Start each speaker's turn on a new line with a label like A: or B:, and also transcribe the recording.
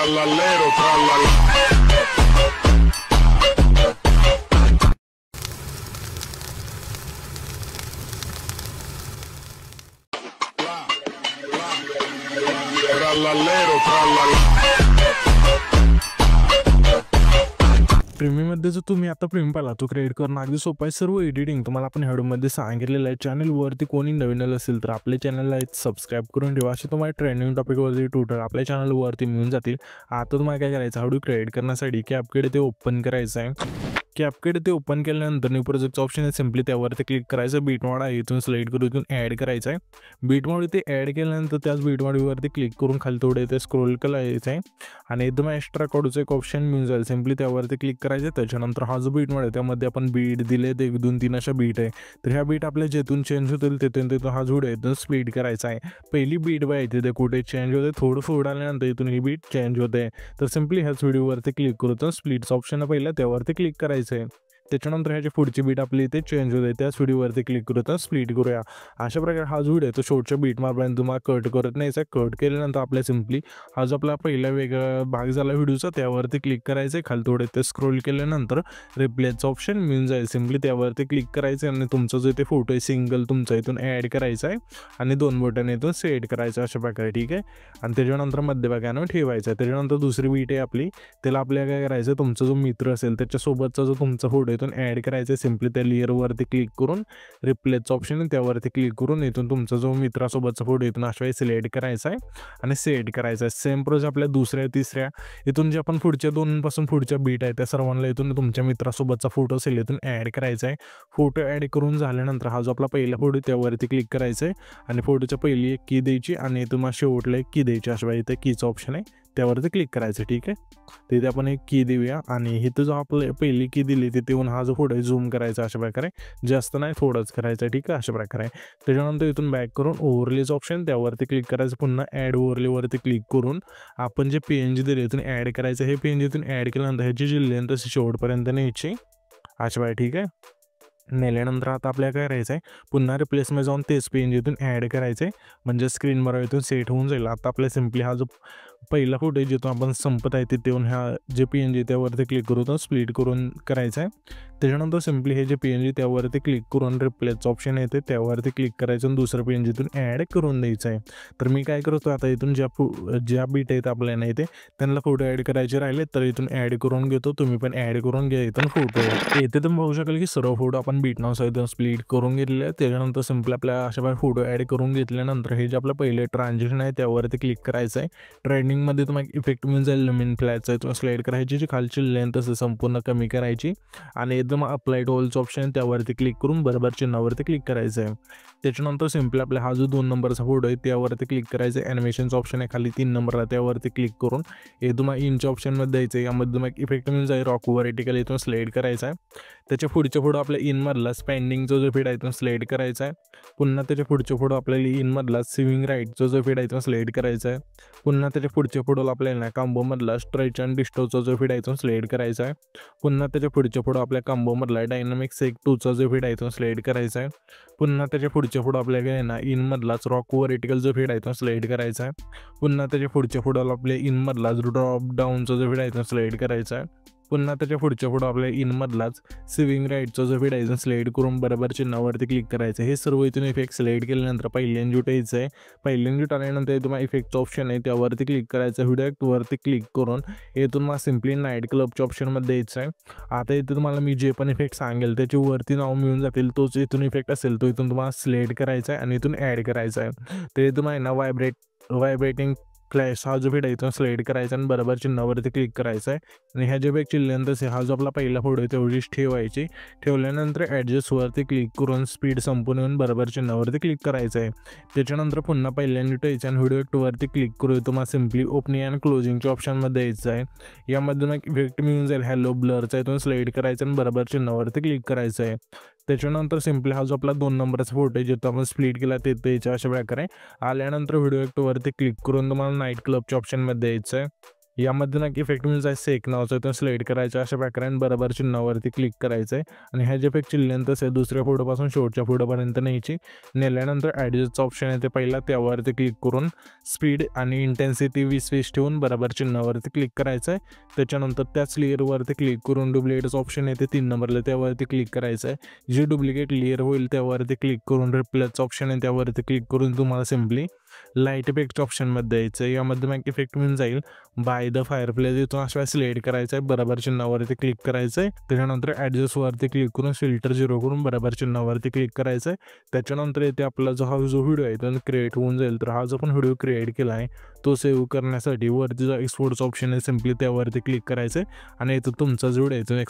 A: Tralalero, tralala. Tralalero, tralala.
B: प्रीमियममध्ये जर तुम्ही आता प्रीमियम पाहिला तो क्रिएट करणं अगदी सोपं आहे. सर्व एडिटिंग तुम्हाला आपण व्हिडिओमध्ये सांगितलेलं आहे. चॅनलवरती कोणी नवीन असेल तर आपल्या चॅनलला सबस्क्राईब करून ठेवा. असे तुम्हाला ट्रेंडिंग टॉपिकवरती ट्यूटर आपल्या चॅनलवरती मिळून जातील. आता तुम्हाला काय करायचं, व्हिडिओ क्रिएट करण्यासाठी कॅपकट ते ओपन करायचं आहे. कॅपकट ते ओपन केल्यानंतर न्यू प्रोजेक्टचं ऑप्शन आहे, सिम्पली त्यावरती क्लिक करायचं. बीटमॉड आहे इथून सिलेक्ट करून इथून ॲड करायचं आहे. बीटमॉड इथे ॲड केल्यानंतर त्याच बीटमॉडवरती क्लिक करून खाली थोडे इथे स्क्रोल करायचं आहे आणि एकदम एक्स्ट्रा कोडचं एक ऑप्शन मिळून जाईल. सिम्पली त्यावरती क्लिक करायचं. त्याच्यानंतर हा जो बीटमॉड आहे त्यामध्ये आपण बीट दिले ते 2-3 अशा बीट आहे. तर ह्या बीट आपल्या जेथून चेंज होतील तिथून हा जोड आहे इथून स्प्लिट करायचा आहे. पहिली बीट बघायची ते कुठे चेंज होते, थोडं आल्यानंतर इथून ही बीट चेंज होते. तर सिम्पली ह्याच व्हिडिओवरती क्लिक करून स्प्लिटचं ऑप्शन पहिलं त्यावरती क्लिक करायचं आहे. त्याच्यानंतर ह्याची पुढची बीट आपली इथे चेंज होते, त्याच व्हिडिओवरती क्लिक करून स्प्लिट करूया. अशा प्रकारे हा जो व्हिडिओ आहे तो शेवटच्या बीट मारपर्यंत तुम्हाला कट करत नाही. कट केल्यानंतर आपल्या सिम्पली हा जो आपला पहिला वेगळा भाग झाला व्हिडिओचा त्यावरती क्लिक करायचं आहे. खाली थोडे ते स्क्रोल केल्यानंतर रिप्लेसचं ऑप्शन मिळून जाईल. सिम्पली त्यावरती क्लिक करायचं आणि तुमचा जो इथे फोटो आहे सिंगल तुमचा इथून ॲड करायचा आहे आणि 2 बटन इथून सेट करायचं अशा प्रकारे. ठीक आहे. आणि त्याच्यानंतर मध्यभागानं ठेवायचं आहे. त्याच्यानंतर दुसरी बीट आहे आपली, त्याला आपल्याला काय करायचं, तुमचा जो मित्र असेल त्याच्यासोबतचा जो तुमचा फोटो इथून ॲड करायचं आहे. सिम्पली त्या लेअरवरती क्लिक करून रिप्लेसचं ऑप्शन आहे त्यावरती क्लिक करून इथून तुमचा जो मित्रासोबतचा फोटो इथून अशा सिलेक्ट करायचा आहे आणि सेट करायचा आहे. सेम प्रोसेस आपल्या दुसऱ्या तिसऱ्या इथून जे आपण पुढच्या 2 पासून पुढच्या बीट आहे त्या सर्वांना इथून तुमच्या मित्रासोबतचा फोटो असेल इथून ॲड करायचा आहे. फोटो ॲड करून झाल्यानंतर हा जो आपला पहिला फोटो त्यावरती क्लिक करायचा आहे आणि फोटोच्या पहिली एक की द्यायची आणि तुम्हाला शेवटला एक की द्यायची. अशा इथे कीचं ऑप्शन आहे त्यावरती क्लिक करायचं. ठीक आहे. तिथे आपण एक की देऊया आणि इथं जो आपलं पहिली की दिली तिथे येऊन हा जो फोटो आहे झूम करायचा अशा प्रकारे, जास्त नाही थोडंच करायचं. ठीक आहे. अशा प्रकारे त्याच्यानंतर इथून बॅक करून ओव्हरलेचं ऑप्शन त्यावरती क्लिक करायचं. पुन्हा ॲड ओव्हरलेवरती क्लिक करून आपण जे PNG दिले इथून ॲड करायचं. हे PNG इथून ॲड केल्यानंतर ह्याची जी लेंथ अशी शेवटपर्यंत न्यायची अशा प्रकारे. ठीक आहे. नेल्यानंतर आता आपल्याला काय करायचं आहे, पुन्हा रिप्लेसमध्ये जाऊन तेच PNG इथून ॲड करायचं आहे म्हणजे स्क्रीनवर इथून सेट होऊन जाईल. आता आपल्या सिम्पली हा जो पहिला फोटो आहे जिथून आपण संपत आहे तिथे येऊन ह्या जे PNG त्यावरती क्लिक करून स्प्लिट करून करायचं आहे. त्याच्यानंतर सिम्पली हे जे PNG त्यावरती क्लिक करून रिप्लेसचं ऑप्शन येते त्यावरती क्लिक करायचं आणि दुसरं PNG इथून ॲड करून द्यायचं आहे. तर मी काय करतो आता इथून ज्या बीट आहेत आपल्याला इथे त्यांना फोटो ॲड करायचे राहिले तर इथून ॲड करून घेतो. तुम्ही पण ॲड करून घ्या इथून फोटो. येथे तुम्ही बघू शकाल की सर्व फोटो आपण बीट नावासह स्प्लिट करून घेतलेले आहे. त्याच्यानंतर सिम्पली आपल्या अशा प्रकारे फोटो ॲड करून घेतल्यानंतर हे जे आपलं पहिले ट्रान्झॅक्शन आहे त्यावरती क्लिक करायचं आहे. ट्रेंडिंगमध्ये तुम्हाला इफेक्ट मिळून जाईल. लुमिन फ्लॅटचा आहे तो स्लाइड करायची, जी खालची लेंथ असेल संपूर्ण कमी करायची आणि एकदम अप्लाय टू ऑलचं ऑप्शन त्यावरती क्लिक करून बरोबर चिन्हावरती क्लिक करायचं आहे. त्याच्यानंतर सिम्पली आपला हा जो 2 नंबरचा फोटो आहे त्यावरती क्लिक करायचं आहे. ॲनिमेशनचं ऑप्शन आहे खाली 3 नंबरला त्यावरती क्लिक करून हे तुम्हाला इनच्या ऑप्शनमध्ये द्यायचं आहे. यामध्ये तुम्हाला इफेक्ट मिळून जाईल रॉक व्हर्टिकल इथून स्लाइड करायचा आहे. त्याच्या पुढच्या फोटो आपल्या इनमधला स्पॅन्डिंगचा जो फीड आहे इथून स्लाइड करायचा आहे. पुन्हा त्याच्या पुढच्या फोटो आपल्याला इनमधला स्विंग राईटचा जो फीड आहे इथून स्लाइड करायचा आहे. पुन्हा त्याच्या पुढच्या फोटोला आपल्याला कांबोमधला स्ट्रेच अँड डिस्टोचा जो फीड आहे इथून स्लाइड करायचा आहे. पुन्हा त्याच्या पुढच्या फोटो आपल्या कांबोमधला डायनामिक सेक 2चा जो फीड आहे इथून स्लाइड करायचा आहे. पुन्हा त्याच्या पुढच्या फोटो आपल्याला ना इनमधलाच रॉक व्हर्टिकल जो फीड आहे इथून स्लाइड करायचा आहे. पुन्हा त्याच्या पुढच्या फोटोला आपल्या इनमधलाच ड्रॉप डाऊनचा जो फीड आहे इथून स्लाइड करायचा आहे. पुन्हा त्याच्या पुढच्या फोटो आपल्या इनमधलाच स्विंग राईटचा जो फीड आहे इथून स्लाइड करून बरोबर चिन्हावरती क्लिक करायचं. हे सर्व इथून इफेक्ट सिलेक्ट केल्यानंतर पहिल्यांदा यायचं आहे. पहिल्यांदा आल्यानंतर तुम्हाला इफेक्टचं ऑप्शन आहे त्यावरती क्लिक करायचं. व्हिडिओवरती क्लिक करून इथून मला सिम्पली नाईट क्लबच्या ऑप्शनमध्ये द्यायचं आहे. आता इथे तुम्हाला मी जे पण इफेक्ट सांगेल त्याची वरती नाव मिळून जातील. तोच इथून इफेक्ट असेल तो इथून तुम्हाला सिलेक्ट करायचा आहे आणि इथून ॲड करायचा आहे. ते तुम्हाला ना व्हायब्रेटिंग फ्लॅश हा जो फीड आहे इथून स्लाइड करायचा आणि बरोबर चिन्हावरती क्लिक करायचं आहे. आणि ह्या जे पेक्षा लेंथ हा जो आपला पहिला फोटो आहे तेवढीच ठेवायची. ठेवल्यानंतर ॲडजस्टवरती क्लिक करून स्पीड संपून येऊन बरोबर चिन्हावरती क्लिक करायचं आहे. त्याच्यानंतर पुन्हा पहिल्यांदा यायचं आणि व्हिडिओ ॲक्टवरती क्लिक करू तुम्हाला सिम्पली ओपनिंग अँड क्लोजिंगच्या ऑप्शनमध्ये यायचं आहे. यामध्ये मग इफेक्ट मिळून जाईल हॅलो ब्लरचा इथून स्लाइड करायचं आणि बरोबर चिन्हावरती क्लिक करायचं आहे. त्याच्यानंतर सिम्पली हा जो आपला 2 नंबरचा फोटो आहे जिथं आपण स्प्लिट केला ते याच्या अशा प्रकारे आल्यानंतर व्हिडिओ ॲक्टवरती क्लिक करून तुम्हाला नाईट क्लबच्या ऑप्शनमध्ये यायचं आहे. यामध्ये ना इफेक्ट मीन्स आहे सेक नावाचं तर सिलेक्ट करायचं, अशा प्रकारे बरोबर चिन्हावरती क्लिक करायचं आहे आणि ह्या जे इफेक्टची लेंथ असेल दुसऱ्या फोटोपासून शेवटच्या फोटोपर्यंत न्यायची. नेल्यानंतर ॲडजस्टचं ऑप्शन आहे ते पहिला त्यावरती क्लिक करून स्पीड आणि इंटेन्सिटी 20-20 ठेवून बरोबर चिन्हावरती क्लिक करायचं आहे. त्याच्यानंतर त्याच लेअरवरती क्लिक करून डुप्लिकेटचं ऑप्शन आहे ते 3 नंबरला त्यावरती क्लिक करायचं आहे. जी डुप्लिकेट लेअर होईल त्यावरती क्लिक करून रिप्लेसचं ऑप्शन आहे त्यावरती क्लिक करून तुम्हाला सिम्पली लाईट इफेक्ट ऑप्शनमध्ये यायचं आहे. यामध्ये मग इफेक्ट मिळून जाईल बाय द फायरप्लेस, इथून अशा सिलेक्ट करायचं आहे, बरोबर चिन्हावरती क्लिक करायचं आहे. त्याच्यानंतर ॲडजस्टवरती क्लिक करून फिल्टर 0 करून बरोबर चिन्हावरती क्लिक करायचं आहे. त्याच्यानंतर इथे आपला जो व्हिडिओ आहे तो क्रिएट होऊन जाईल. तर हा जो पण व्हिडिओ क्रिएट केला आहे तो सेव्ह करण्यासाठी वरती जो एक्सपोर्टचा ऑप्शन आहे सिम्पली त्यावरती क्लिक करायचं आहे आणि इथं तुमचा जो व्हिडिओ आहे तो